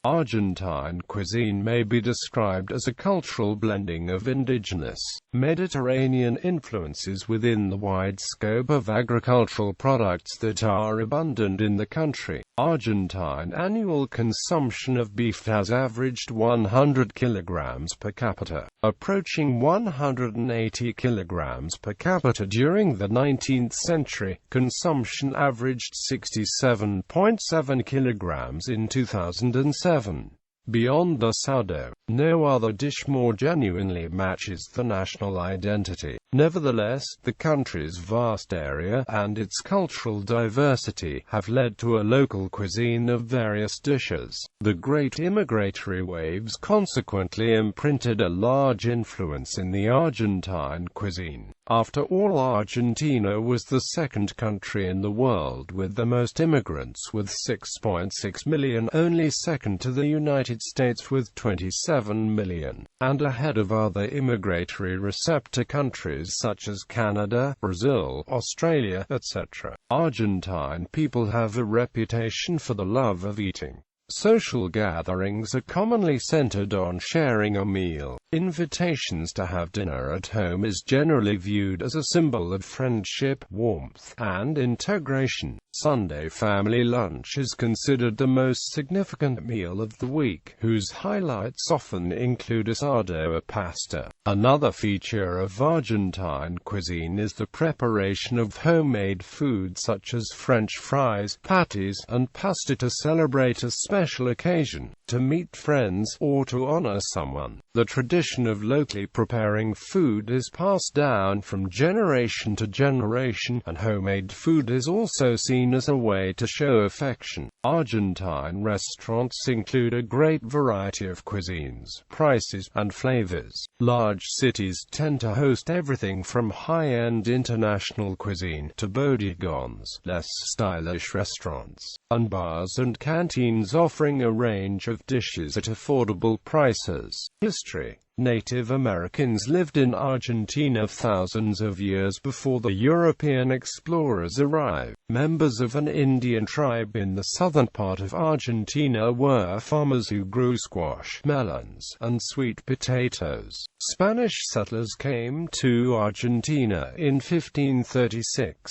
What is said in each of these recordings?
Argentine cuisine may be described as a cultural blending of indigenous, Mediterranean influences within the wide scope of agricultural products that are abundant in the country. Argentine annual consumption of beef has averaged 100 kilograms per capita, approaching 180 kilograms per capita during the 19th century. Consumption averaged 67.7 kilograms in 2007. Beyond asado, no other dish more genuinely matches the national identity. Nevertheless, the country's vast area and its cultural diversity have led to a local cuisine of various dishes. The great immigratory waves consequently imprinted a large influence in the Argentine cuisine. After all, Argentina was the second country in the world with the most immigrants with 6.6 million, only second to the United States with 27 million, and ahead of other immigratory receptor countries such as Canada, Brazil, Australia, etc. Argentine people have a reputation for the love of eating. Social gatherings are commonly centered on sharing a meal. Invitations to have dinner at home is generally viewed as a symbol of friendship, warmth, and integration. Sunday family lunch is considered the most significant meal of the week, whose highlights often include asado or pasta. Another feature of Argentine cuisine is the preparation of homemade food such as French fries, patties, and pasta to celebrate a special occasion, to meet friends, or to honor someone. The tradition of locally preparing food is passed down from generation to generation, and homemade food is also seen as a way to show affection. Argentine restaurants include a great variety of cuisines, prices, and flavors. Large cities tend to host everything from high-end international cuisine to bodegones, less stylish restaurants, and bars and canteens offering a range of dishes at affordable prices. History. Native Americans lived in Argentina thousands of years before the European explorers arrived. Members of an Indian tribe in the southern part of Argentina were farmers who grew squash, melons, and sweet potatoes. Spanish settlers came to Argentina in 1536.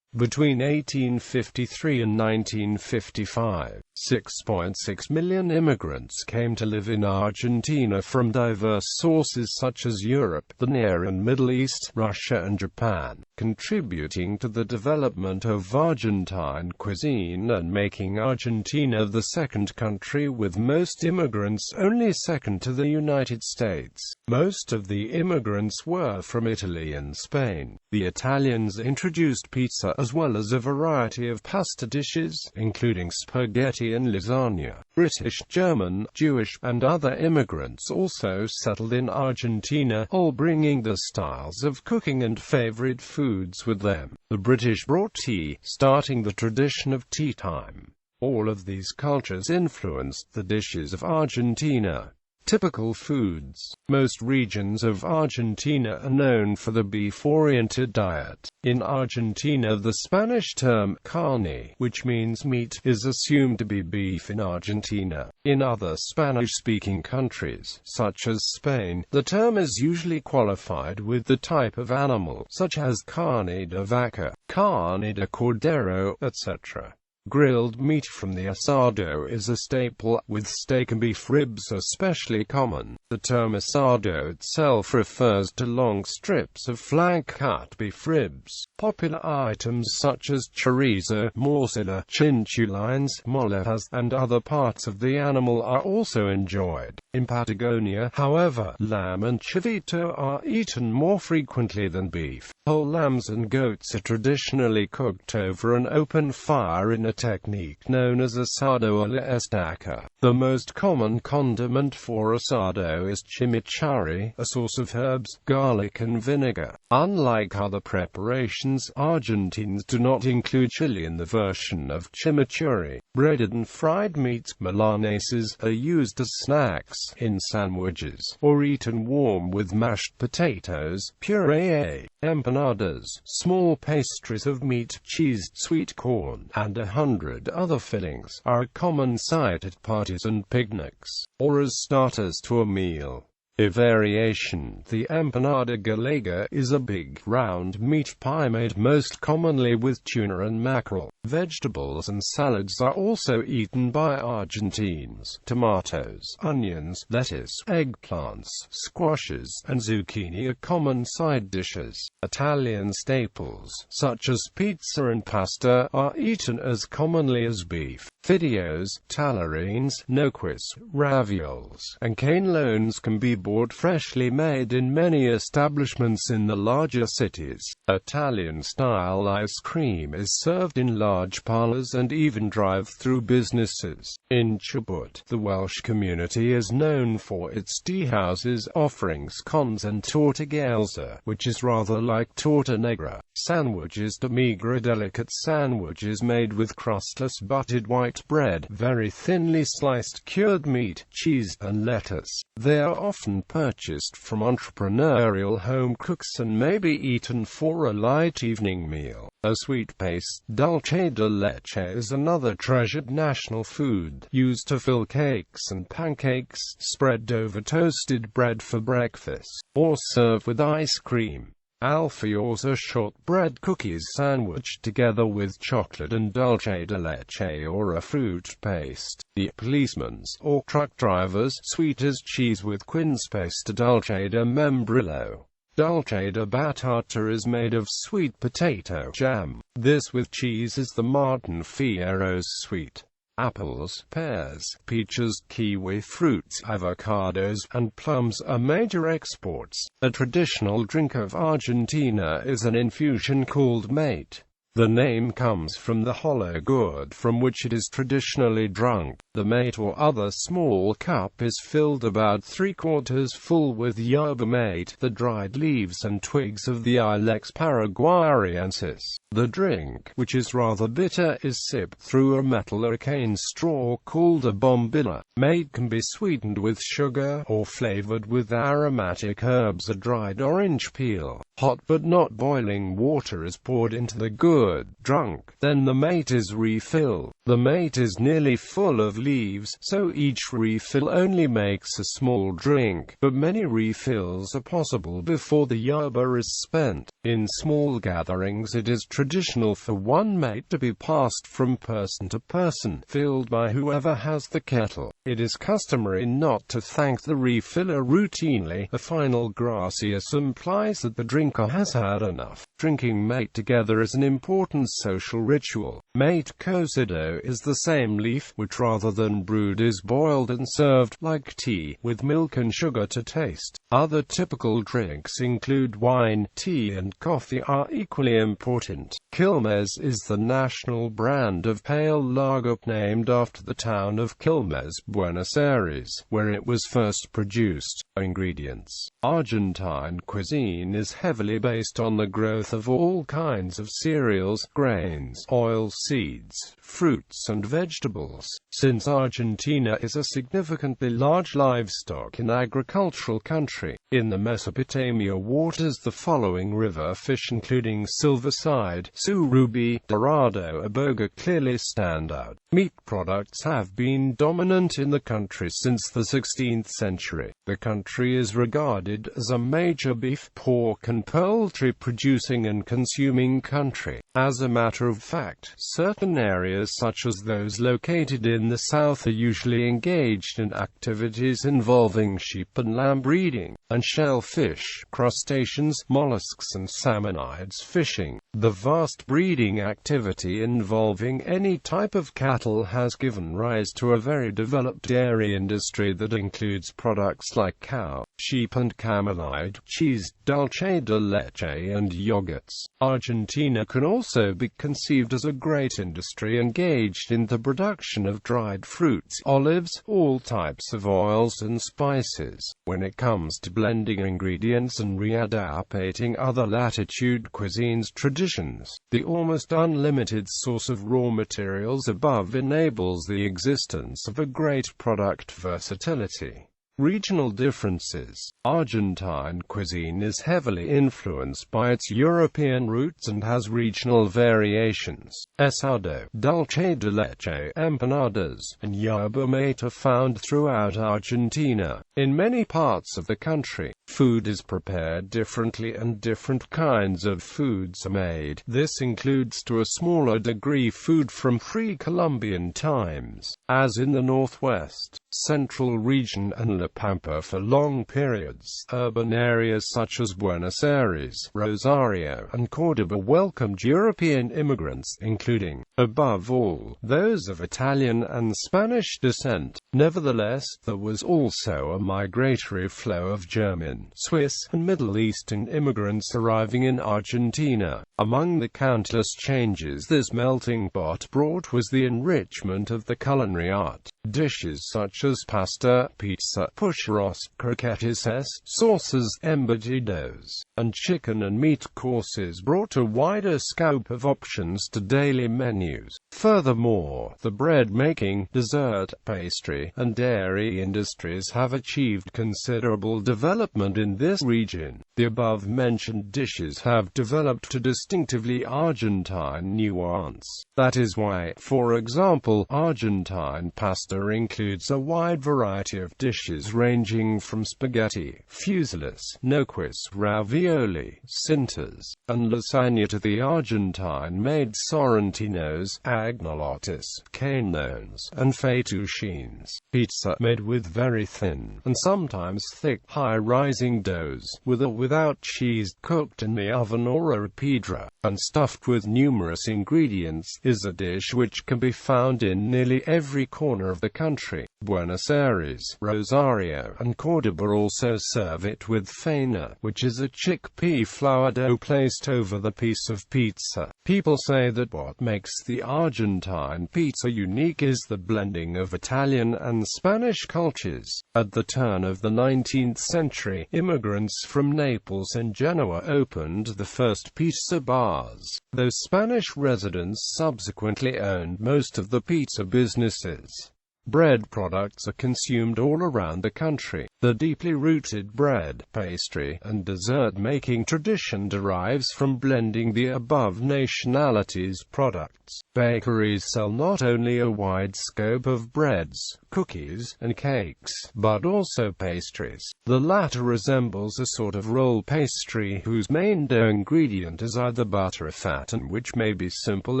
Between 1853 and 1955, 6.6 million immigrants came to live in Argentina from diverse sources such as Europe, the Near and Middle East, Russia and Japan, contributing to the development of Argentine cuisine and making Argentina the second country with most immigrants, only second to the United States. Most of the immigrants were from Italy and Spain. The Italians introduced pizza as well as a variety of pasta dishes, including spaghetti and lasagna. British, German, Jewish, and other immigrants also settled in Argentina, all bringing their styles of cooking and favorite foods with them. The British brought tea, starting the tradition of tea time. All of these cultures influenced the dishes of Argentina. Typical foods. Most regions of Argentina are known for the beef-oriented diet. In Argentina, the Spanish term carne, which means meat, is assumed to be beef in Argentina. In other Spanish-speaking countries, such as Spain, the term is usually qualified with the type of animal, such as carne de vaca, carne de cordero, etc. Grilled meat from the asado is a staple, with steak and beef ribs especially common. The term asado itself refers to long strips of flank-cut beef ribs. Popular items such as chorizo, morcilla, chinchulines, molejas, and other parts of the animal are also enjoyed. In Patagonia, however, lamb and chivito are eaten more frequently than beef. Whole lambs and goats are traditionally cooked over an open fire in a technique known as asado a la estaca. The most common condiment for asado is chimichurri, a sauce of herbs, garlic and vinegar. Unlike other preparations, Argentines do not include chili in the version of chimichurri. Breaded and fried meats, milanesas, are used as snacks. in sandwiches, or eaten warm with mashed potatoes, puree, empanadas, small pastries of meat, cheese, sweet corn, and 100 other fillings, are a common sight at parties and picnics, or as starters to a meal. A variation, the empanada gallega, is a big, round meat pie made most commonly with tuna and mackerel. Vegetables and salads are also eaten by Argentines. Tomatoes, onions, lettuce, eggplants, squashes, and zucchini are common side dishes. Italian staples, such as pizza and pasta, are eaten as commonly as beef. Fideos, tallarines, gnocchis, ravioles, and cannellones can be bought freshly made in many establishments in the larger cities. Italian-style ice cream is served in large parlors and even drive-through businesses. In Chubut, the Welsh community is known for its tea houses offering scones and tortigalsa, which is rather like torta negra. Sandwiches de migra, delicate sandwiches made with crustless buttered white bread, very thinly sliced cured meat, cheese, and lettuce. They are often purchased from entrepreneurial home cooks and may be eaten for a light evening meal. A sweet paste, dulce de leche, is another treasured national food, used to fill cakes and pancakes, spread over toasted bread for breakfast, or served with ice cream. Alfajores are shortbread cookies sandwiched together with chocolate and dulce de leche or a fruit paste. The policeman's or truck driver's sweet as cheese with quince paste, dulce de membrillo. Dulce de batata is made of sweet potato jam. This with cheese is the Martin Fierro's sweet. Apples, pears, peaches, kiwi fruits, avocados, and plums are major exports. A traditional drink of Argentina is an infusion called mate. The name comes from the hollow gourd from which it is traditionally drunk. The mate or other small cup is filled about 3/4 full with yerba mate, the dried leaves and twigs of the Ilex paraguayensis. The drink, which is rather bitter, is sipped through a metal or cane straw called a bombilla. Mate can be sweetened with sugar, or flavored with aromatic herbs or dried orange peel. Hot but not boiling water is poured into the gourd. Drunk, then the mate is refilled. The mate is nearly full of leaves, so each refill only makes a small drink, but many refills are possible before the yerba is spent. In small gatherings it is traditional for one mate to be passed from person to person, filled by whoever has the kettle. It is customary not to thank the refiller routinely. A final gracias implies that the drinker has had enough. Drinking mate together is an important social ritual. Mate cocido is the same leaf, which rather than brewed is boiled and served, like tea, with milk and sugar to taste. Other typical drinks include wine, tea and coffee are equally important. Quilmes is the national brand of pale lager named after the town of Quilmes, Buenos Aires, where it was first produced. Ingredients. Argentine cuisine is heavily based on the growth of all kinds of cereals, grains, oil seeds, fruits and vegetables. Since Argentina is a significantly large livestock and agricultural country, in the Mesopotamia waters the following river fish including silverside, surubi, dorado, aboga clearly stand out. Meat products have been dominant in the country since the 16th century. The country is regarded as a major beef, pork and poultry producing and consuming country. As a matter of fact, certain areas such as those located in the south are usually engaged in activities involving sheep and lamb breeding, and shellfish, crustaceans, mollusks and salmonids fishing. The vast breeding activity involving any type of cattle has given rise to a very developed dairy industry that includes products like cow, sheep and camelide, cheese, dulce de leche and yogurts. Argentina can also be conceived as a great industry engaged in the production of dried fruits, olives, all types of oils and spices. When it comes to blending ingredients and readaptating other latitude cuisines traditions, the almost unlimited source of raw materials above enables the existence of a great product versatility. Regional differences. Argentine cuisine is heavily influenced by its European roots and has regional variations. Asado, dulce de leche, empanadas, and yerba mate are found throughout Argentina. In many parts of the country, food is prepared differently and different kinds of foods are made. This includes to a smaller degree food from pre-Columbian times, as in the Northwest, Central region and La Pampa for long periods. Urban areas such as Buenos Aires, Rosario, and Córdoba welcomed European immigrants, including, above all, those of Italian and Spanish descent. Nevertheless, there was also a migratory flow of German, Swiss, and Middle Eastern immigrants arriving in Argentina. Among the countless changes this melting pot brought was the enrichment of the culinary art. Dishes such as pasta, pizza, pucheros, croquettes, sauces, embutidos, and chicken and meat courses brought a wider scope of options to daily menus. Furthermore, the bread-making, dessert, pastry, and dairy industries have achieved considerable development in this region. The above-mentioned dishes have developed a distinctively Argentine nuance. That is why, for example, Argentine pasta includes a wide variety of dishes ranging from spaghetti, fusillas, gnocchis, ravioli, cintas, and lasagna to the Argentine-made sorrentinos, agnolottes, canones, and fettuccines. Pizza, made with very thin, and sometimes thick, high-rising doughs, with or without cheese, cooked in the oven or a piedra, and stuffed with numerous ingredients, is a dish which can be found in nearly every corner of the country. Buenos Aires, Rosario, and Córdoba also serve it with faina, which is a chickpea flour dough placed over the piece of pizza. People say that what makes the Argentine pizza unique is the blending of Italian and Spanish cultures. At the turn of the 19th century, immigrants from Naples and Genoa opened the first pizza bars. Those Spanish residents subsequently owned most of the pizza businesses. Bread products are consumed all around the country. The deeply rooted bread, pastry, and dessert-making tradition derives from blending the above nationalities' products. Bakeries sell not only a wide scope of breads, cookies, and cakes, but also pastries. The latter resembles a sort of roll pastry whose main dough ingredient is either butter or fat, and which may be simple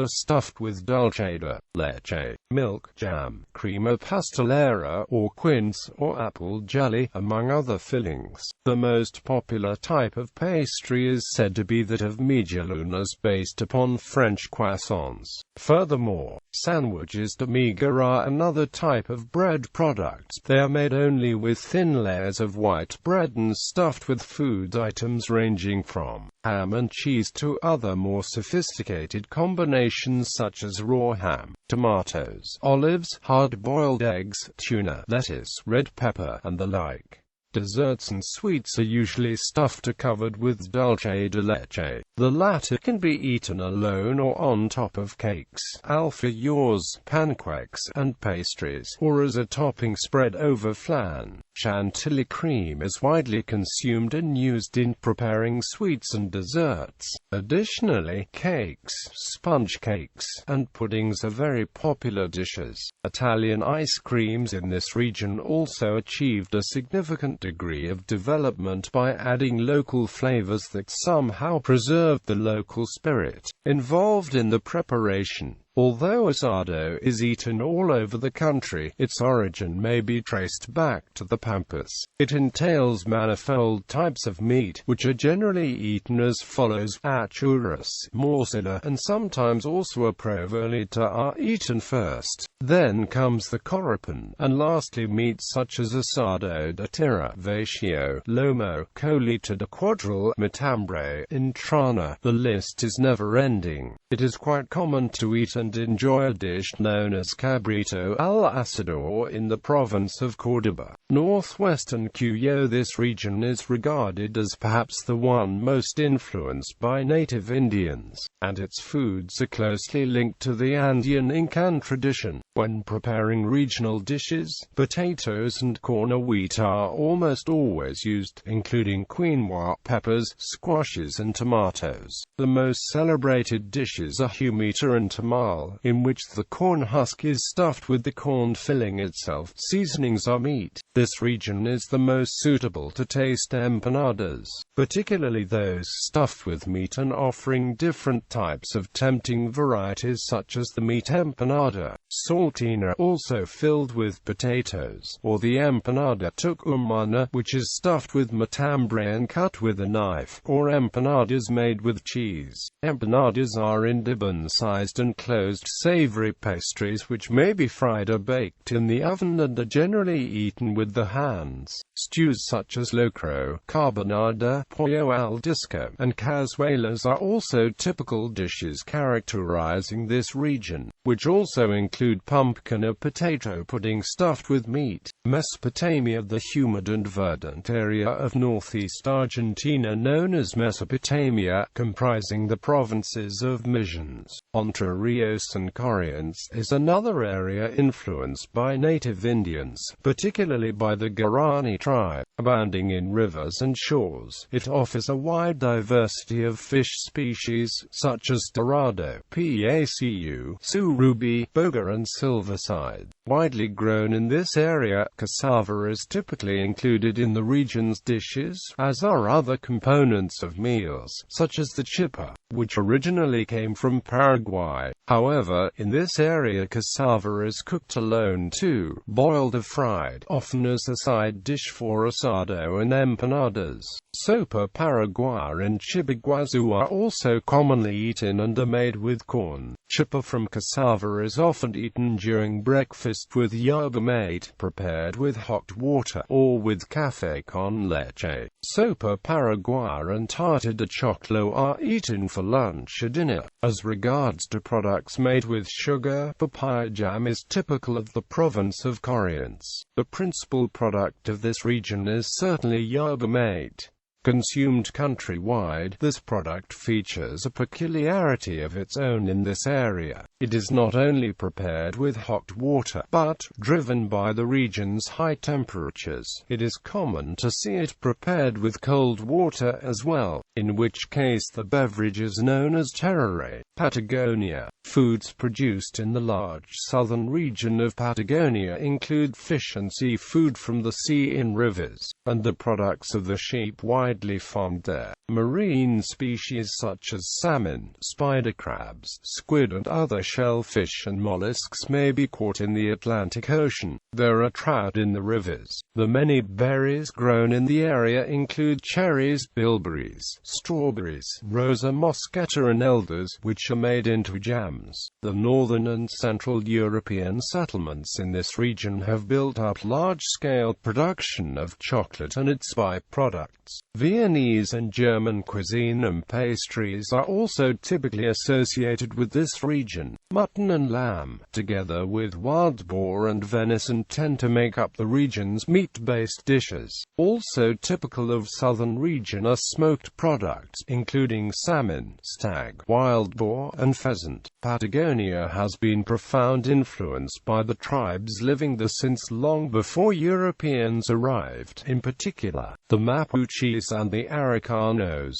as stuffed with dulce de leche, milk, jam, crema pastelera, or quince or apple jelly, among other fillings. The most popular type of pastry is said to be that of medialunas based upon French croissants. Furthermore, sandwiches de miga are another type of bread product. They are made only with thin layers of white bread and stuffed with food items ranging from ham and cheese to other more sophisticated combinations such as raw ham, tomatoes, olives, hard-boiled eggs, tuna, lettuce, red pepper, and the like. Desserts and sweets are usually stuffed or covered with dulce de leche. The latter can be eaten alone or on top of cakes, alfajores, pancakes, and pastries, or as a topping spread over flan. Chantilly cream is widely consumed and used in preparing sweets and desserts. Additionally, cakes, sponge cakes, and puddings are very popular dishes. Italian ice creams in this region also achieved a significant degree of development by adding local flavors that somehow preserved the local spirit involved in the preparation. Although asado is eaten all over the country, its origin may be traced back to the Pampas. It entails manifold types of meat, which are generally eaten as follows: achuras, morcilla, and sometimes also a provolita are eaten first. Then comes the corapan, and lastly meats such as asado de tira, vacío, lomo, colita de cuadril, matambre, entrana. The list is never-ending. It is quite common to eat and enjoy a dish known as cabrito al asado in the province of Córdoba, northwestern Cuyo. This region is regarded as perhaps the one most influenced by native Indians, and its foods are closely linked to the Andean Incan tradition. When preparing regional dishes, potatoes and corn or wheat are almost always used, including quinoa, peppers, squashes and tomatoes. The most celebrated dishes are humita and tamal, in which the corn husk is stuffed with the corn filling itself. Seasonings are meat. This region is the most suitable to taste empanadas, particularly those stuffed with meat and offering different types of tempting varieties such as the meat empanada, saltina, also filled with potatoes, or the empanada tucumana, which is stuffed with matambre and cut with a knife, or empanadas made with cheese. Empanadas are indiban-sized and closed savory pastries which may be fried or baked in the oven and are generally eaten with the hands. Stews such as locro, carbonada, pollo al disco, and cazuelas are also typical dishes characterizing this region, which also include pumpkin or potato pudding stuffed with meat. Mesopotamia, the humid and verdant area of northeast Argentina known as Mesopotamia, comprising the provinces of Misiones, Entre Rios and Corrientes, is another area influenced by native Indians, particularly by the Guarani tribe. Abounding in rivers and shores, it offers a wide diversity of fish species, such as dorado, pacu, surubi, boga and silverside. Widely grown in this area, cassava is typically included in the region's dishes, as are other components of meals, such as the chipa, which originally came from Paraguay. However, in this area cassava is cooked alone too, boiled or fried, often as a side dish for asado and empanadas. Sopa paraguaya and chibiguazu are also commonly eaten and are made with corn. Chipa from cassava is often eaten during breakfast with yerba mate, prepared with hot water, or with café con leche. Sopa paraguaya and tarta de choclo are eaten for lunch or dinner. As regards to products made with sugar, papaya jam is typical of the province of Corrientes. The principal product of this region is certainly yerba mate. Consumed countrywide, this product features a peculiarity of its own in this area. It is not only prepared with hot water, but, driven by the region's high temperatures, it is common to see it prepared with cold water as well, in which case the beverage is known as tereré. Patagonia. Foods produced in the large southern region of Patagonia include fish and seafood from the sea in rivers, and the products of the sheep widely farmed there. Marine species such as salmon, spider crabs, squid and other shellfish and mollusks may be caught in the Atlantic Ocean. There are trout in the rivers. The many berries grown in the area include cherries, bilberries, strawberries, rosa mosqueta and elders, which are made into jams. The northern and central European settlements in this region have built up large-scale production of chocolate and its byproducts. Viennese and German cuisine and pastries are also typically associated with this region. Mutton and lamb, together with wild boar and venison, tend to make up the region's meat-based dishes. Also typical of southern region are smoked products, including salmon, stag, wild boar, and pheasant. Patagonia has been profoundly influenced by the tribes living there since long before Europeans arrived, in particular, the Mapuches and the Aricanos.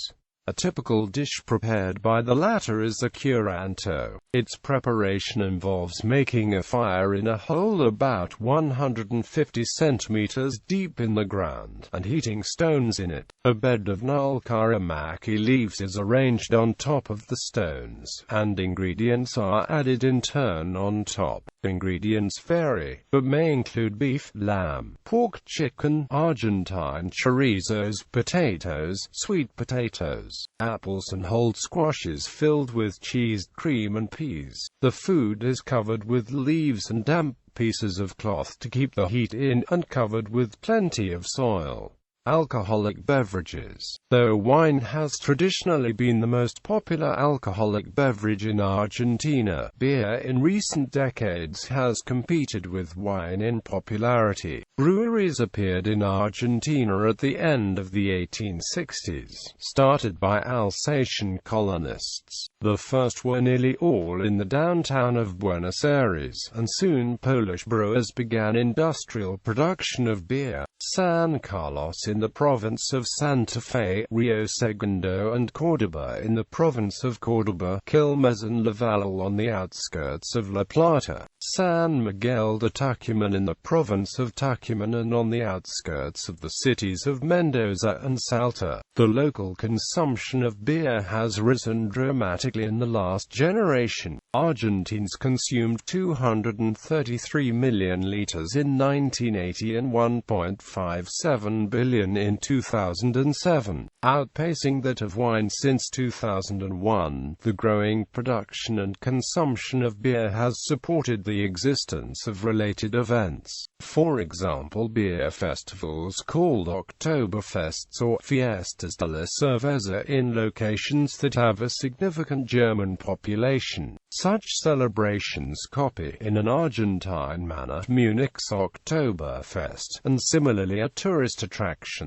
A typical dish prepared by the latter is the curanto. Its preparation involves making a fire in a hole about 150 centimeters deep in the ground, and heating stones in it. A bed of nulcaramaki leaves is arranged on top of the stones, and ingredients are added in turn on top. Ingredients vary, but may include beef, lamb, pork, chicken, Argentine chorizos, potatoes, sweet potatoes, apples and whole squashes filled with cheese, cream and peas. The food is covered with leaves and damp pieces of cloth to keep the heat in, and covered with plenty of soil. Alcoholic beverages. Though wine has traditionally been the most popular alcoholic beverage in Argentina, beer in recent decades has competed with wine in popularity. Breweries appeared in Argentina at the end of the 1860s, started by Alsatian colonists. The first were nearly all in the downtown of Buenos Aires, and soon Polish brewers began industrial production of beer. San Carlos in the province of Santa Fe, Rio Segundo and Córdoba in the province of Córdoba, Quilmes and Lavalle on the outskirts of La Plata, San Miguel de Tucumán in the province of Tucumán and on the outskirts of the cities of Mendoza and Salta. The local consumption of beer has risen dramatically in the last generation. Argentines consumed 233 million liters in 1980 and 1.57 billion in 2007, outpacing that of wine since 2001. The growing production and consumption of beer has supported the existence of related events. For example, beer festivals called Oktoberfests or Fiestas de la Cerveza in locations that have a significant German population. Such celebrations copy, in an Argentine manner, Munich's Oktoberfest, and similarly are tourist attractions.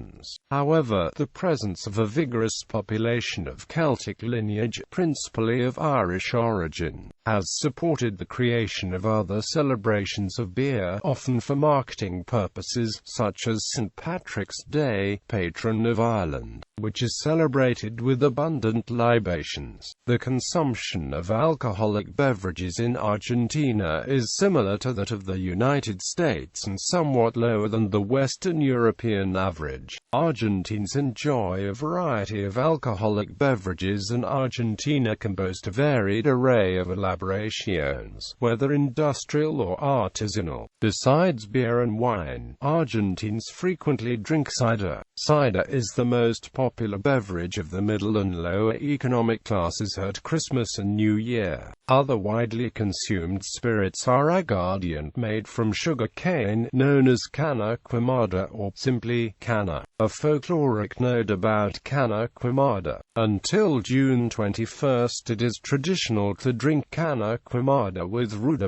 However, the presence of a vigorous population of Celtic lineage, principally of Irish origin, has supported the creation of other celebrations of beer, often for marketing purposes, such as St. Patrick's Day, patron of Ireland, which is celebrated with abundant libations. The consumption of alcoholic beverages in Argentina is similar to that of the United States and somewhat lower than the Western European average. Argentines enjoy a variety of alcoholic beverages, and Argentina can boast a varied array of elaborations, whether industrial or artisanal. Besides beer and wine, Argentines frequently drink cider. Cider is the most popular beverage of the middle and lower economic classes at Christmas and New Year. Other widely consumed spirits are aguardiente made from sugar cane, known as cana quemada or simply cana. A folkloric note about cana quemada. Until June 21, it is traditional to drink cana quemada with ruda.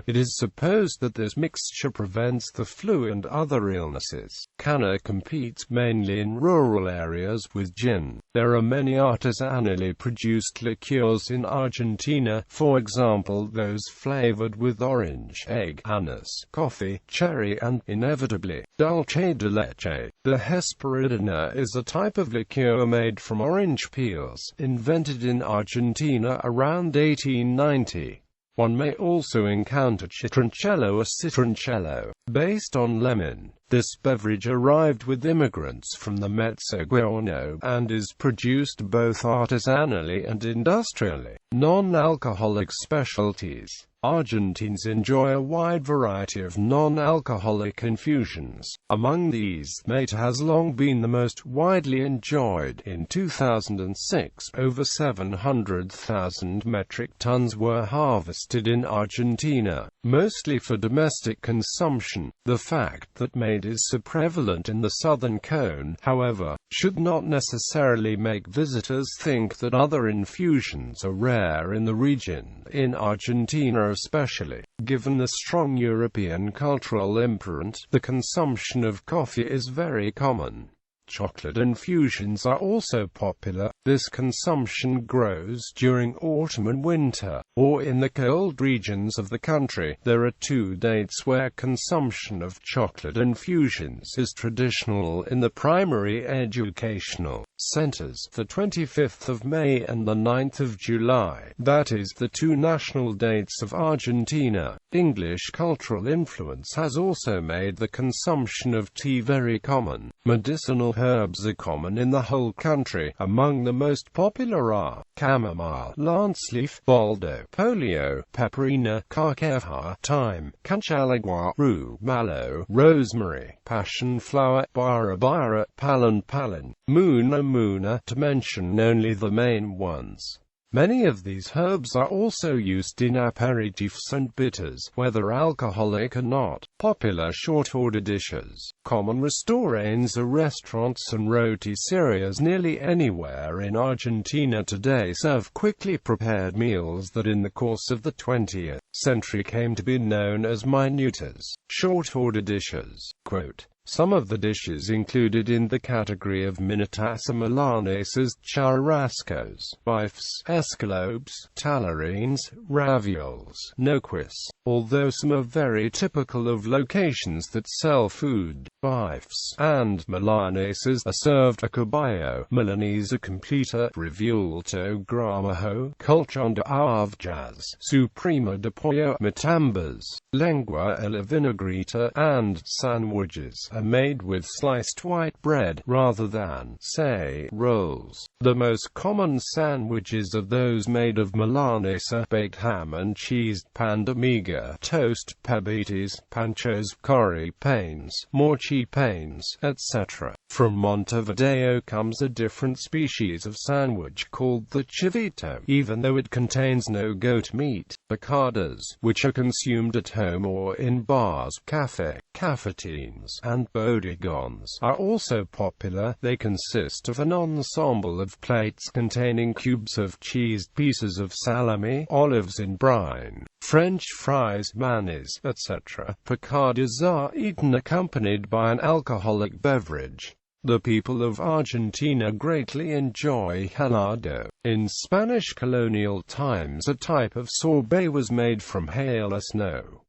It is supposed that this mixture prevents the flu and other illnesses. Cana competes mainly in rural areas with gin. There are many artisanally produced liqueurs in Argentina, for example those flavored with orange, egg, anise, coffee, cherry and, inevitably, dulce de leche. The Hesperidina is a type of liqueur made from orange peels, invented in Argentina around 1890. One may also encounter citroncello or citroncello, based on lemon. This beverage arrived with immigrants from the Mezzogiorno, and is produced both artisanally and industrially. Non-alcoholic specialties. Argentines enjoy a wide variety of non-alcoholic infusions. Among these, mate has long been the most widely enjoyed. In 2006, over 700,000 metric tons were harvested in Argentina, mostly for domestic consumption. The fact that mate is so prevalent in the southern cone, however, should not necessarily make visitors think that other infusions are rare in the region. In Argentina especially, given the strong European cultural imprint, the consumption of coffee is very common. Chocolate infusions are also popular. This consumption grows during autumn and winter, or in the cold regions of the country. There are 2 dates where consumption of chocolate infusions is traditional in the primary educational centers: the 25th of May and the 9th of July. That is, the 2 national dates of Argentina. English cultural influence has also made the consumption of tea very common. Medicinal herbs are common in the whole country. Among the most popular are chamomile, lanceleaf, boldo, polio, peperina, carqueja, thyme, canchalagua, rue, mallow, rosemary, passion flower, bara, palin, moona, to mention only the main ones. Many of these herbs are also used in aperitifs and bitters, whether alcoholic or not. Popular short-order dishes. Common restaurants are restaurants and rotisserias nearly anywhere in Argentina today serve quickly prepared meals that in the course of the 20th century came to be known as minutas, short-order dishes. Quote, some of the dishes included in the category of minutas are milanesas, churrascos, bifes, escalopes, tallarines, ravioles, noquis, although some are very typical of locations that sell food. Bifes and milanesas are served a caballo, milanesa completa, revuelto, gramajo, colchon de aves, suprema de pollo, matambas, lengua a la vinagreta, and sandwiches are made with sliced white bread, rather than, say, rolls. The most common sandwiches are those made of milanesa, baked ham and cheese, pan de miga, toast, pabites, panchos, curry panes, morchi panes, etc. From Montevideo comes a different species of sandwich called the chivito, even though it contains no goat meat. Picadas, which are consumed at home or in bars, cafetines, and bodegones, are also popular. They consist of an ensemble of plates containing cubes of cheese, pieces of salami, olives in brine, French fries, mayonnaise, etc. Picadas are eaten accompanied by an alcoholic beverage. The people of Argentina greatly enjoy helado. In Spanish colonial times a type of sorbet was made from hail or snow.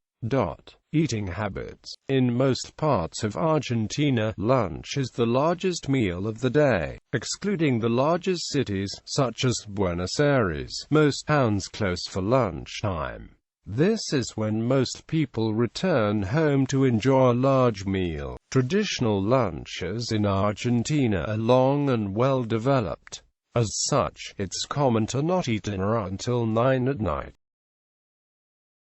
Eating habits. In most parts of Argentina, lunch is the largest meal of the day. Excluding the largest cities, such as Buenos Aires, most towns close for lunchtime. This is when most people return home to enjoy a large meal. Traditional lunches in Argentina are long and well developed. As such, it's common to not eat dinner until 9 at night.